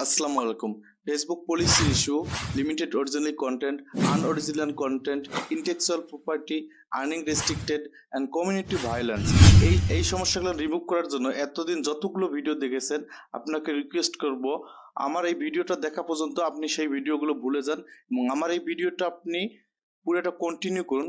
Assalamu alaikum. Facebook policy issue, limited original content, unoriginal content, intellectual property, earning restricted and community violence এই সমস্যাগুলো remove করার জন্য এতদিন যতগুলো ভিডিও দেখেছেন আপনাকে রিকোয়েস্ট করব আমার এই ভিডিওটা দেখা পর্যন্ত আপনি সেই ভিডিওগুলো ভুলে যান এবং আমার এই ভিডিওটা আপনি পুরোটা কন্টিনিউ করুন।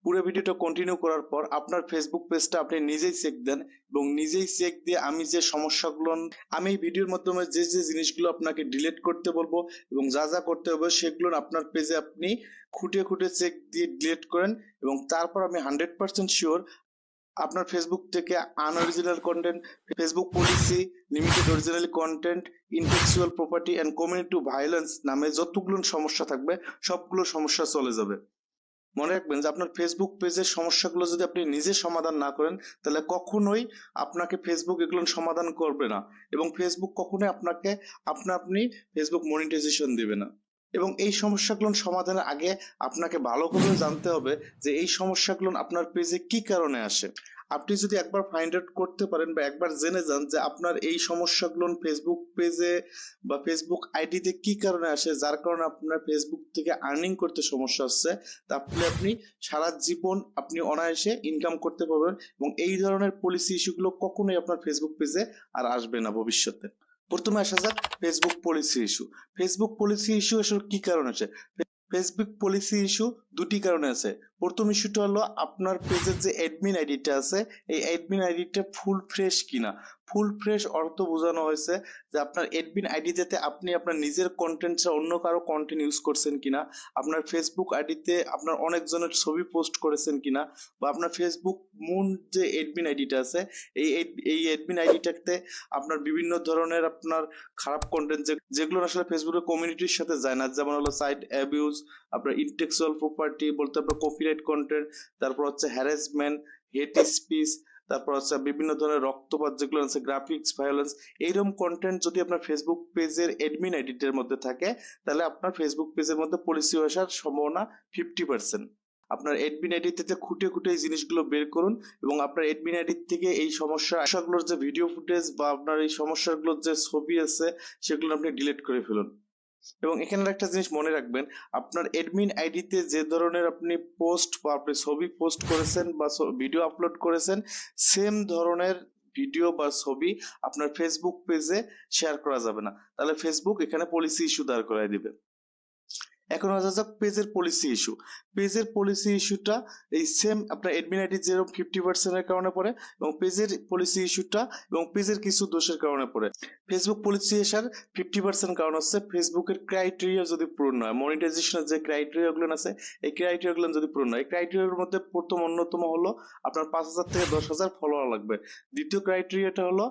পুরো ভিডিওটা কন্টিনিউ করার পর আপনার ফেসবুক পেজটা আপনি নিজেই চেক দেন এবং নিজেই চেক দিয়ে আমি যে সমস্যাগুলো আমি এই ভিডিওর মাধ্যমে যে জিনিসগুলো আপনাকে ডিলিট করতে বলবো এবং যা যা করতে হবে সেগুলো আপনার পেজে আপনি খুঁটে খুঁটে চেক দিয়ে ডিলিট করেন এবং তারপর আমি 100% শিওর আপনার ফেসবুক থেকে unoriginal content, Facebook policy, limited original content, intellectual property and community violence নামে যতগুলো সমস্যা থাকবে সবগুলো সমস্যা চলে যাবে। মনে রাখবেন যে আপনার ফেসবুক পেজের সমস্যাগুলো যদি আপনি নিজে সমাধান না করেন তাহলে কখনোই আপনাকে ফেসবুক এগুলো সমাধান করবে না এবং ফেসবুক কখনোই আপনাকে আপনি ফেসবুক মনিটাইজেশন দিবে না। এবং এই সমস্যাগুলো সমাধানের আগে আপনাকে ভালো করে জানতে হবে যে এই সমস্যাগুলো আপনার পেজে কি কারণে আসে। আপনি যদি একবার ফাইন্ড আউট করতে পারেন বা একবার জেনে যান যে আপনার এই সমস্যাগুলো ফেসবুক পেজে বা ফেসবুক আইডিতে কি কারণে আসে, যার কারণে আপনার ফেসবুক থেকে আর্নিং করতে সমস্যা হচ্ছে, তাহলে আপনি সারা জীবন আপনি অনায়াসে ইনকাম করতে পারবেন এবং এই ধরনের পলিসি ইস্যুগুলো কখনোই আপনার ফেসবুক পেজে আর আসবে না ভবিষ্যতে। প্রথমে আসা যাক Facebook policy issue. Facebook policy issue আসলে কি কারণে আছে? ফেসবুক পলিসি ইস্যু দুটি কারণে আছে। প্রথম ইস্যুটা হলো আপনার পেজের যে অ্যাডমিন আইডিটা আছে এই অ্যাডমিন আইডিটা ফুল ফ্রেশ কিনা। ফুল ফ্রেশ অর্থ বোঝানো হয়েছে যে আপনার অ্যাডমিন আইডিতে আপনি আপনার নিজের কন্টেন্ট ছাড়া অন্য কারো কন্টেন্ট ইউজ করছেন কিনা, আপনার ফেসবুক আইডিতে আপনার অনেকজনের ছবি পোস্ট করেছেন কিনা, বা আপনার ফেসবুক মুন যে অ্যাডমিন আইডিটা আছে এই অ্যাডমিন আইডিটাতে আপনার বিভিন্ন ধরনের আপনার খারাপ কন্টেন্ট যেগুলো আসলে ফেসবুকের কমিউনিটির সাথে যায় না, যেমন হলো সাইট অ্যাবিউজ, আপনার ইন্টেলেকচুয়াল প্রপার্টি বলতে আপনার কপিরাইট কন্টেন্ট, তারপর হচ্ছে হ্যারাসমেন্ট, হেট স্পিচ, তারপর হচ্ছে বিভিন্ন ধরনের রক্তপাত যেগুলো আছে, গ্রাফিক্স ভায়োলেন্স, এইরকম কন্টেন্ট যদি আপনার ফেসবুক পেজের অ্যাডমিন আইডিটার মধ্যে থাকে তাহলে আপনার ফেসবুক পেজের মধ্যে পলিসি আসার সম্ভাবনা 50%। আপনার অ্যাডমিন আইডিতে খুঁটে খুঁটে এই জিনিসগুলো বের করুন এবং আপনার অ্যাডমিন আইডি থেকে এই সমস্যাগুলোর যে ভিডিও ফুটেজ বা আপনার এই সমস্যাগুলোর যে ছবি আছে সেগুলো আপনি ডিলিট করে ফেলুন। এবং এখানে একটা জিনিস মনে রাখবেন, আপনার অ্যাডমিন আইডিতে যে ধরনের আপনি পোস্ট বা আপনি ছবি পোস্ট করেছেন বা ভিডিও আপলোড করেছেন সেম ধরনের ভিডিও বা ছবি আপনার ফেসবুক পেজে শেয়ার করা যাবে না, তাহলে ফেসবুক এখানে পলিসি ইস্যু দাঁড় করায় দিবে। এখন আসা যাক পেজের পলিসি ইস্যু। পেজের পলিসি ইস্যুটা এই সেম আপনার অ্যাডমিন আইডি যেরকম 50% এর কারণে পড়ে এবং পেজের পলিসি ইস্যুটা এবং পেজের কিছু দোষের কারণে পড়ে। ফেসবুক পলিসি আসার 50% কারণ হচ্ছে ফেসবুকের ক্রাইটেরিয়া যদি পূরণ হয়, মনিটাইজেশনের যে ক্রাইটেরিয়া গুলো আছে এই ক্রাইটেরিয়া গুলো যদি পূরণ হয়, এই ক্রাইটেরিয়ার মধ্যে প্রথম অন্যতম হলো আপনার 5000 থেকে 10,000 ফলোয়ার লাগবে। দ্বিতীয় ক্রাইটেরিয়াটা হলো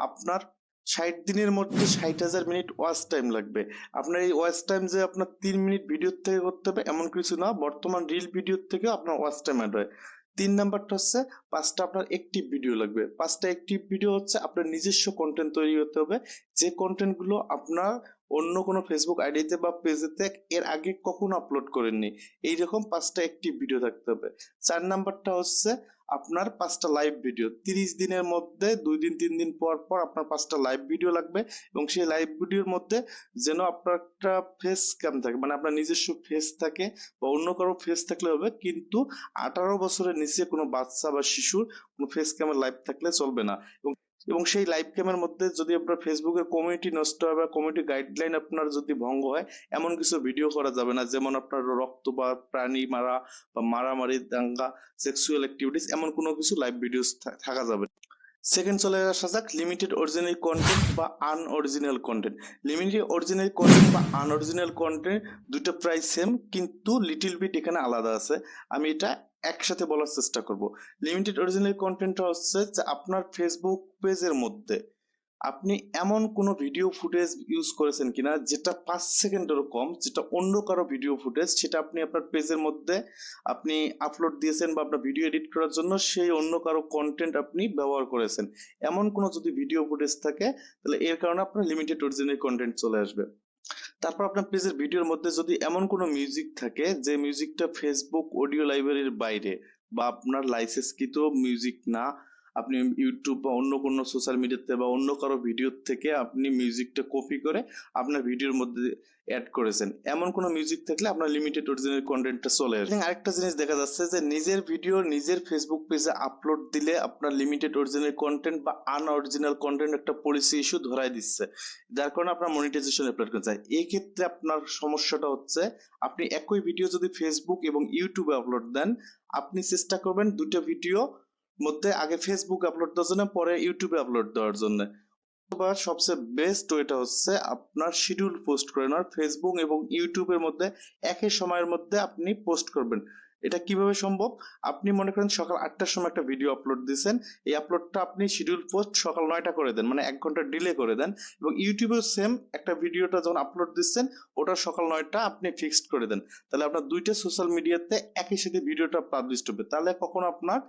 আপনার 60 দিনের মধ্যে 60,000 মিনিট ওয়াচ টাইম লাগবে। আপনার এই ওয়াচ টাইম যে আপনার 3 মিনিট ভিডিও থেকে করতে হবে এমন কিছু না, বর্তমান রিল ভিডিও থেকে আপনার ওয়াচ টাইম অ্যাড হয়। 3 নাম্বারটা হচ্ছে 5টা আপনার অ্যাক্টিভ ভিডিও লাগবে। 5টা অ্যাক্টিভ ভিডিও হচ্ছে আপনার নিজস্ব কন্টেন্ট তৈরি করতে হবে, যে কন্টেন্ট গুলো আপনার অন্য কোনো ফেসবুক আইডিতে বা পেজেতে এর আগে কখনো আপলোড করেননি, এইরকম 5টা অ্যাক্টিভ ভিডিও থাকতে হবে। 4 নাম্বারটা হচ্ছে আপনার 5টা লাইভ ভিডিও, 30 দিনের মধ্যে 2 দিন 3 দিন পর পর আপনার 5টা লাইভ ভিডিও লাগবে এবং সেই লাইভ ভিডিওর মধ্যে যেন আপনার একটা ফেস ক্যাম থাকে, মানে আপনার নিজস্ব ফেস থাকে বা অন্য কারো ফেস থাকলে হবে, কিন্তু 18 বছরের নিচে কোনো বাচ্চা বা শিশুর কোনো ফেস ক্যামের লাইভ থাকলে চলবে না। এবং সেই লাইভ ক্যামের মধ্যে যদি আপনার ফেসবুকের কমিউনিটি নষ্ট হয় বা কমিউনিটি গাইডলাইন আপনার যদি ভঙ্গ হয় এমন কিছু ভিডিও করা যাবে না, যেমন আপনার রক্ত বা প্রাণী মারা বা মারামারি, দাঙ্গা, সেক্সুয়াল অ্যাক্টিভিটিস, এমন কোনো কিছু লাইভ ভিডিও থাকা যাবে। সেকেন্ড চলে আসা যাক লিমিটেড অরিজিনাল কন্টেন্ট বা unoriginal content. Limited original content বা আনঅরিজিনাল কন্টেন্ট দুটো প্রায় সেম, কিন্তু লিটল বিট এখানে আলাদা আছে। আমি এটা একসাথে বলার চেষ্টা করব। লিমিটেড অরিজিনাল কন্টেন্টটা হচ্ছে যে আপনার ফেসবুক পেজের মধ্যে আপনি এমন কোনো ভিডিও ফুটেজ ইউজ করেছেন কিনা যেটা 5 সেকেন্ডেরও কম, যেটা অন্য কারো ভিডিও ফুটেজ, সেটা আপনি আপনার পেজের মধ্যে আপনি আপলোড দিয়েছেন বা আপনার ভিডিও এডিট করার জন্য সেই অন্য কারো কন্টেন্ট আপনি ব্যবহার করেছেন, এমন কোনো যদি ভিডিও ফুটেজ থাকে তাহলে এর কারণে আপনার লিমিটেড অরিজিনাল কন্টেন্ট চলে আসবে। তারপর আপনার পেজের ভিডিওর মধ্যে যদি এমন কোনো মিউজিক থাকে যে মিউজিকটা ফেসবুক অডিও লাইব্রেরির বাইরে বা আপনার লাইসেন্সকৃত মিউজিক না, আপনি ইউটিউব বা অন্য কোনো সোশ্যাল মিডিয়াতে বা অন্য কারো ভিডিও থেকে আপনি মিউজিকটা কপি করে আপনার ভিডিওর মধ্যে অ্যাড করেছেন, এমন কোনো মিউজিক থাকলে আপনার লিমিটেড অরিজিনাল কন্টেন্টটা চলে আসবে। আরেকটা জিনিস দেখা যাচ্ছে যে নিজের ভিডিও নিজের ফেসবুক পেজে আপলোড দিলে আপনার লিমিটেড অরিজিনাল কন্টেন্ট বা আনঅরিজিনাল কন্টেন্ট একটা পলিসি ইস্যু ধরাই দিচ্ছে, যার কারণে আপনার মনিটাইজেশন অ্যাপ্লাই করতে চাই। এই ক্ষেত্রে আপনার সমস্যাটা হচ্ছে আপনি একই ভিডিও যদি ফেসবুক এবং ইউটিউবে আপলোড দেন, আপনি চেষ্টা করবেন দুটো ভিডিও মধ্যে আগে ফেসবুক আপলোড দেওয়ার জন্য, পরে ইউটিউবে আপলোড দেওয়ার জন্য। বা সবচেয়ে বেস্ট ওয়েটা হচ্ছে আপনার শিডিউল পোস্ট করে নেওয়ার, ফেসবুক এবং ইউটিউবের মধ্যে একই সময়ের মধ্যে আপনি পোস্ট করবেন। এটা কিভাবে সম্ভব? আপনি মনে করেন সকাল 8টার সময় একটা ভিডিও আপলোড দিয়েছেন, এই আপলোডটা আপনি শিডিউল পোস্ট সকাল 9টা করে দেন, মানে 1 ঘন্টা ডিলে করে দেন। এবং ইউটিউবেও সেম একটা ভিডিওটা যখন আপলোড দিচ্ছেন ওটা সকাল 9টা আপনি ফিক্সড করে দেন। তাহলে আপনার দুইটা সোশ্যাল মিডিয়াতে একই সাথে ভিডিওটা পাবলিশ হবে। তাহলে কখনো আপনার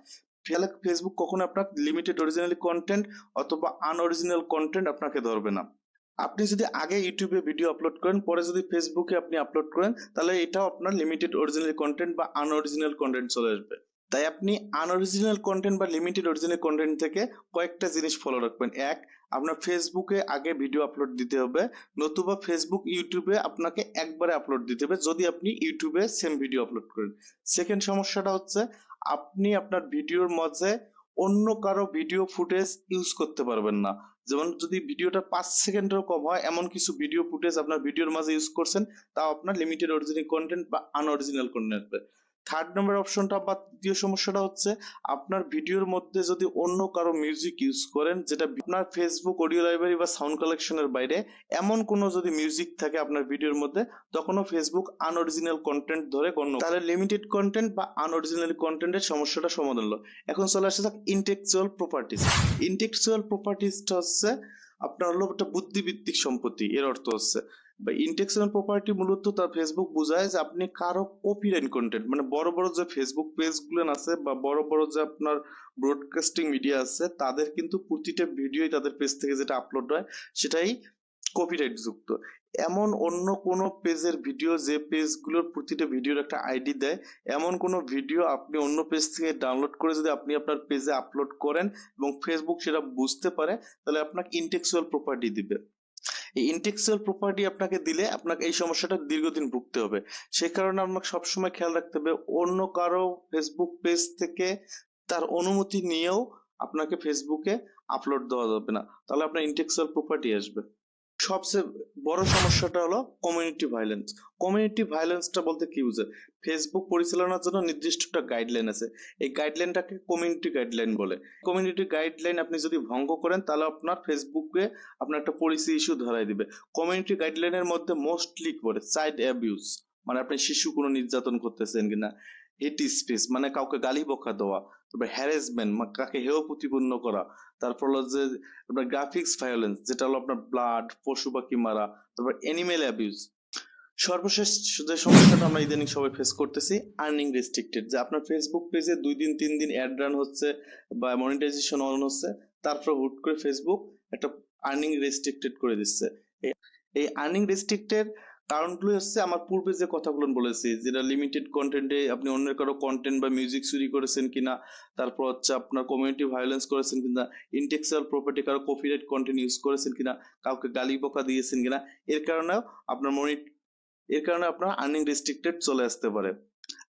ফেসবুক কখনো আপনার লিমিটেড অরিজিনাল কন্টেন্ট অথবা আনঅরিজিনাল কন্টেন্ট আপনাকে ধরবে না। আপনি যদি আগে ইউটিউবে ভিডিও আপলোড করেন, পরে যদি ফেসবুকে আপনি আপলোড করেন, তাহলে এটাও আপনার লিমিটেড অরিজিনাল কন্টেন্ট বা আনঅরিজিনাল কন্টেন্ট চলে আসবে। তাই আপনি আনঅরিজিনাল কন্টেন্ট বা লিমিটেড অরিজিনাল কন্টেন্ট থেকে কয়েকটা জিনিস ফলো রাখবেন। এক, আপনার ফেসবুকে আগে ভিডিও আপলোড দিতে হবে, নতুবা ফেসবুক ইউটিউবে আপনাকে একবারে আপলোড দিতে হবে যদি আপনি ইউটিউবে সেম ভিডিও আপলোড করেন। সেকেন্ড সমস্যাটা হচ্ছে আপনি আপনার ভিডিওর মাঝে অন্য কারো ভিডিও ফুটেজ ইউজ করতে পারবেন না। যেমন যদি ভিডিওটা 5 সেকেন্ডেরও কম হয় এমন কিছু ভিডিও ফুটেজ আপনার ভিডিওর মাঝে ইউজ করছেন, তাও আপনার লিমিটেড অরিজিনাল কন্টেন্ট বা আনঅরিজিনাল কন্টেন্ট হবে। থার্ড নম্বর অপশনটা বা তৃতীয় সমস্যাটা হচ্ছে আপনার ভিডিওর মধ্যে যদি অন্য কারো মিউজিক ইউজ করেন যেটা আপনার ফেসবুক অডিও লাইব্রেরি বা সাউন্ড কালেকশনের বাইরে, এমন কোনো যদি মিউজিক থাকে আপনার ভিডিওর মধ্যে, তখনও ফেসবুক আনঅরিজিনাল কন্টেন্ট ধরে গণ্য। তাহলে লিমিটেড কন্টেন্ট বা আনঅরিজিনাল কন্টেন্টের সমস্যাটা সমাধান হলো। এখন চলে আসে যাক ইন্টেলেকচুয়াল প্রপার্টিজ। ইন্টেলেকচুয়াল প্রপার্টিজটা হচ্ছে আপনার হলো একটা বুদ্ধিভিত্তিক সম্পত্তি। এর অর্থ হচ্ছে বা ইন্টেলেকচুয়াল প্রপার্টি মূলত তার ফেসবুক বোঝায় যে আপনি কারো কপিরাইট কন্টেন্ট, মানে বড় বড় যে ফেসবুক পেজ গুলো আছে বা বড় বড় যে আপনার ব্রডকাস্টিং মিডিয়া আছে, তাদের কিন্তু প্রতিটা ভিডিওই তাদের পেজ থেকে যেটা আপলোড হয় সেটাই কপিরাইট যুক্ত। এমন অন্য কোনো পেজের ভিডিও যে পেজগুলোর প্রতিটা ভিডিওর একটা আইডি দেয়, এমন কোনো ভিডিও আপনি অন্য পেজ থেকে ডাউনলোড করে যদি আপনি আপনার পেজে আপলোড করেন এবং ফেসবুক সেটা বুঝতে পারে, তাহলে আপনাকে ইন্টেলেকচুয়াল প্রপার্টি দিবে। এই ইন্টেলেকচুয়াল প্রপার্টি আপনাকে দিলে আপনাকে এই সমস্যাটা দীর্ঘদিন ভুগতে হবে। সে কারণে আপনাকে সবসময় খেয়াল রাখতে হবে অন্য কারো ফেসবুক পেজ থেকে তার অনুমতি নিয়েও আপনাকে ফেসবুকে আপলোড দেওয়া যাবে না, তাহলে আপনার ইন্টেলেকচুয়াল প্রপার্টি আসবে। সবচেয়ে বড় সমস্যাটা হলো কমিউনিটি ভায়োলেন্স। কমিউনিটি ভায়োলেন্সটা বলতে কি বুঝে? ফেসবুক পরিচালনার জন্য নির্দিষ্ট একটা গাইডলাইন আছে, এই গাইডলাইনটাকে কমিউনিটি গাইডলাইন বলে। কমিউনিটি গাইডলাইন আপনি যদি ভঙ্গ করেন তাহলে আপনার ফেসবুকে আপনার একটা পলিসি ইস্যু ধরাই দিবে। কমিউনিটি গাইডলাইনের মধ্যে মোস্টলি পড়ে চাইল্ড অ্যাবিউজ, মানে আপনি শিশু কোনো নির্যাতন করতেছেন কিনা, হেট স্পিচ মানে কাউকে গালি বকা দেওয়া, তারপর হ্যারাসমেন্ট কাকে হেয় প্রতিপন্ন করা, তারপর হলো যে আপনার গ্রাফিক্স ভায়োলেন্স যেটা হলো আপনার ব্লাড, পশু পাখি মারা, তারপর অ্যানিমেল অ্যাবিউজ। সর্বশেষ যে সমস্যাটা আমরা ইদানিং সবাই ফেস করতেছি, আর্নিং রেস্ট্রিক্টেড, যে আপনার ফেসবুক পেজে 2 দিন 3 দিন অ্যাড রান হচ্ছে বা মনিটাইজেশন অন হচ্ছে, তারপর হুট করে ফেসবুক একটা আর্নিং রেস্ট্রিক্টেড করে দিচ্ছে। এই আর্নিং রেস্ট্রিক্টেড কারণগুলো হচ্ছে আমার পূর্বে যে কথাগুলো বলেছি, যেটা লিমিটেড কন্টেন্টে আপনি অন্যের কারো কন্টেন্ট বা মিউজিক চুরি করেছেন কিনা, তারপর হচ্ছে আপনার কমিউনিটি ভায়োলেন্স করেছেন কিনা, ইন্টেলেকচুয়াল প্রপার্টি কারো কপিরাইট কন্টেন্ট ইউজ করেছেন কিনা, কাউকে গালি বকা দিয়েছেন কিনা, এর কারণেও আপনার আপনার আর্নিং রেস্ট্রিক্টেড চলে আসতে পারে।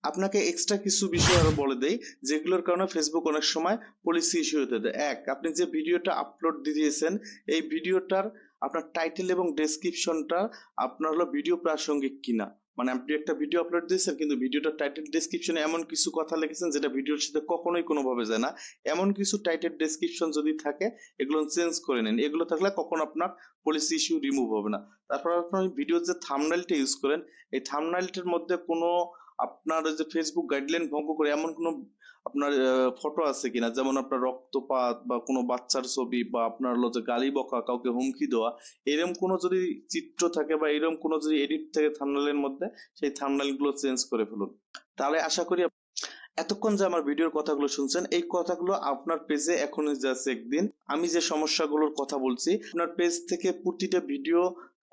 আপনাকে এক্সট্রা কিছু বিষয় আরো বলে দেই যেগুলোর কারণে ফেসবুক অনেক সময় পলিসি ইস্যু হতে দেয়। এক, আপনি যে ভিডিওটা আপলোড দিয়েছেন এই ভিডিওটার আপনার টাইটেল এবং ডেসক্রিপশনটা আপনার হলো ভিডিও প্রাসঙ্গিক কিনা, মানে আপনি একটা ভিডিও আপলোড দিয়েছেন কিন্তু ভিডিওটার টাইটেল ডেসক্রিপশনে এমন কিছু কথা লিখেছেন যেটা ভিডিওর সাথে কখনোই কোনোভাবে যায় না, এমন কিছু টাইটেল ডেসক্রিপশন যদি থাকে এগুলো চেঞ্জ করে নিন। এগুলো থাকলে কখনো আপনার পলিসি ইস্যু রিমুভ হবে না। তারপর আপনার ভিডিওর যে থাম্বনেইলটা ইউজ করেন, এই থাম্বনেইলটার মধ্যে কোনো আপনার যে ফেসবুক গাইডলাইন ভঙ্গ করে এমন কোনো আপনার ফটো আছে কিনা, যেমন আপনার রক্তপাত বা কোনো বাচ্চার ছবি বা আপনার হলো যে গালি বকা, কাউকে হুমকি দেওয়া, এরকম কোনো যদি চিত্র থাকে বা এরকম কোনো যদি এডিট থাকে থাম্বনেইলের মধ্যে, সেই থাম্বনেইল গুলো চেঞ্জ করে ফেলুন। তাহলে আশা করি এতক্ষণ যে আমার ভিডিওর কথাগুলো শুনছেন এই কথাগুলো আপনার পেজে এখনই জাস্ট একদিন আমি যে সমস্যাগুলোর কথা বলছি আপনার পেজ থেকে প্রতিটা ভিডিও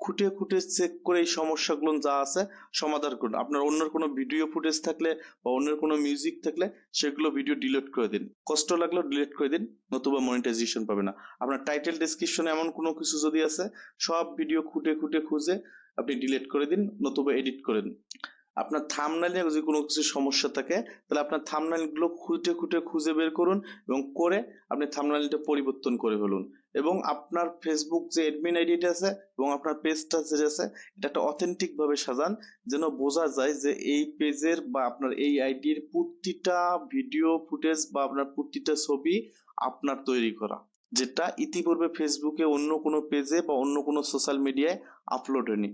খুঁটে খুঁটে চেক করে এই সমস্যাগুলো যা আছে সমাধান করুন। আপনার অন্যের কোনো ভিডিও ফুটেজ থাকলে বা অন্যের কোনো মিউজিক থাকলে সেগুলো ভিডিও ডিলিট করে দিন, কষ্ট লাগলেও ডিলিট করে দিন, নতুবা মনিটাইজেশন পাবে না। আপনার টাইটেল ডেসক্রিপশনে এমন কোনো কিছু যদি আছে সব ভিডিও খুঁটে খুঁটে খুঁজে আপনি ডিলিট করে দিন, নতুবা এডিট করে দিন। আপনার থাম্বনেইলে যদি কোনো কিছু সমস্যা থাকে তাহলে আপনার থাম্বনেইলগুলো খুঁটে খুঁটে খুঁজে বের করুন এবং করে আপনি থাম্বনেইলটা পরিবর্তন করে ফেলুন। এবং আপনার ফেসবুক যে অ্যাডমিন আইডিটা আছে এবং আপনার পেজটা যে আছে এটা একটা অথেন্টিক ভাবে সাজান, যেন বোঝা যায় যে এই পেজের বা আপনার এই আইডির প্রতিটা ভিডিও ফুটেজ বা আপনার প্রতিটা ছবি আপনার তৈরি করা, যেটা ইতিপূর্বে ফেসবুকে অন্য কোনো পেজে বা অন্য কোনো সোশ্যাল মিডিয়ায় আপলোড হয়নি।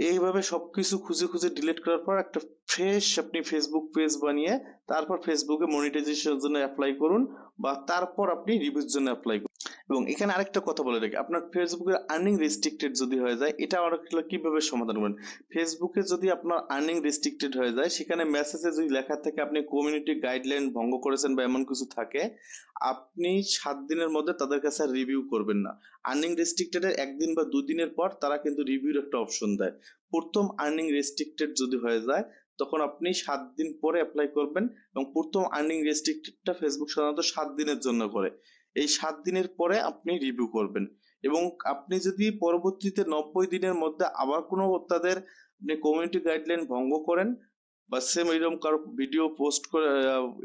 এইভাবে সবকিছু খুঁজে খুঁজে ডিলিট করার পর একটা ফ্রেশ আপনি ফেসবুক পেজ বানিয়ে তারপর ফেসবুকে মনিটাইজেশনের জন্য অ্যাপ্লাই করুন বা তারপর আপনি রিভিউর জন্য অ্যাপ্লাই করুন। এবং এখানে আরেকটা কথা বলে রাখি, আপনার ফেসবুকের আর্নিং রেস্ট্রিক্টেড যদি হয়ে যায় এটা আরেকটা কিভাবে সমাধান করবেন। ফেসবুকে যদি আপনার আর্নিং রেস্ট্রিক্টেড হয়ে যায় সেখানে মেসেজে যদি লেখা থাকে আপনি কমিউনিটি গাইডলাইন ভঙ্গ করেছেন বা এমন কিছু থাকে, আপনি 7 দিনের মধ্যে তাদের কাছে রিভিউ করবেন না। আর্নিং রেস্ট্রিক্টেডের 1 দিন বা 2 দিনের পর তারা কিন্তু রিভিউর একটা অপশন দেয়। প্রথম আর্নিং রেস্ট্রিক্টেড যদি হয়ে যায় তখন আপনি 7 দিন পরে অ্যাপ্লাই করবেন এবং প্রথম আর্নিং রেস্ট্রিক্টেডটা ফেসবুক সাধারণত 7 দিনের জন্য করে। এই 7 দিনের পরে আপনি রিভিউ করবেন এবং আপনি যদি পরবর্তীতে 90 দিনের মধ্যে আবার কোনো তাদের আপনি কমিউনিটি গাইডলাইন ভঙ্গ করেন বা সেম এরকম কারো ভিডিও পোস্ট করে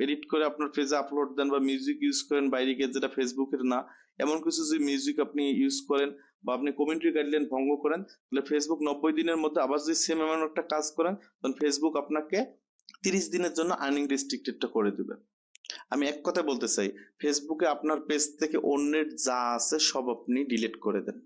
এডিট করে আপনার পেজে আপলোড দেন বা মিউজিক ইউজ করেন বাইরে গিয়ে যেটা ফেসবুকের না, এমন কিছু যদি মিউজিক আপনি ইউজ করেন বা আপনি কমিউনিটি গাইডলাইন ভঙ্গ করেন তাহলে ফেসবুক 90 দিনের মধ্যে আবার যদি সেম এমন একটা কাজ করেন তখন ফেসবুক আপনাকে 30 দিনের জন্য আর্নিং রেস্ট্রিক্টেডটা করে দেবে। আমি এক কথা বলতে চাই, ফেসবুকে আপনার পেজ থেকে অন্যের যা আছে সব আপনি ডিলিট করে দেন,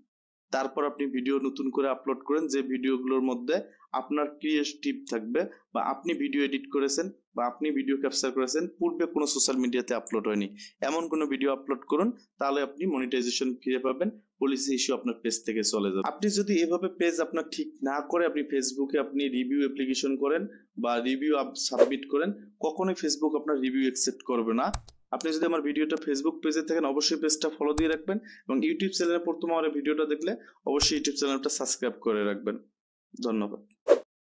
তারপর আপনি ভিডিও নতুন করে আপলোড করেন যে ভিডিওগুলোর মধ্যে আপনার ক্রিয়েটিভ থাকবে বা আপনি ভিডিও এডিট করেছেন বা আপনি ভিডিও ক্যাপচার করেছেন, পূর্বে কোনো সোশ্যাল মিডিয়াতে আপলোড হয়নি এমন কোনো ভিডিও আপলোড করুন, তাহলে আপনি মনিটাইজেশন ফিরে পাবেন, পলিসি ইস্যু আপনার পেজ থেকে চলে যাবে। আপনি যদি এভাবে পেজ আপনার ঠিক না করে আপনি ফেসবুকে আপনি রিভিউ অ্যাপ্লিকেশন করেন বা রিভিউ সাবমিট করেন, কখনোই ফেসবুক আপনার রিভিউ অ্যাকসেপ্ট করবে না। আপনি যদি আমার ভিডিওটা ফেসবুক পেজে থাকেন অবশ্যই পেজটা ফলো দিয়ে রাখবেন এবং ইউটিউব চ্যানেলে প্রথম আমার ভিডিওটা দেখলে অবশ্যই ইউটিউব চ্যানেলটা সাবস্ক্রাইব করে রাখবেন। ধন্যবাদ।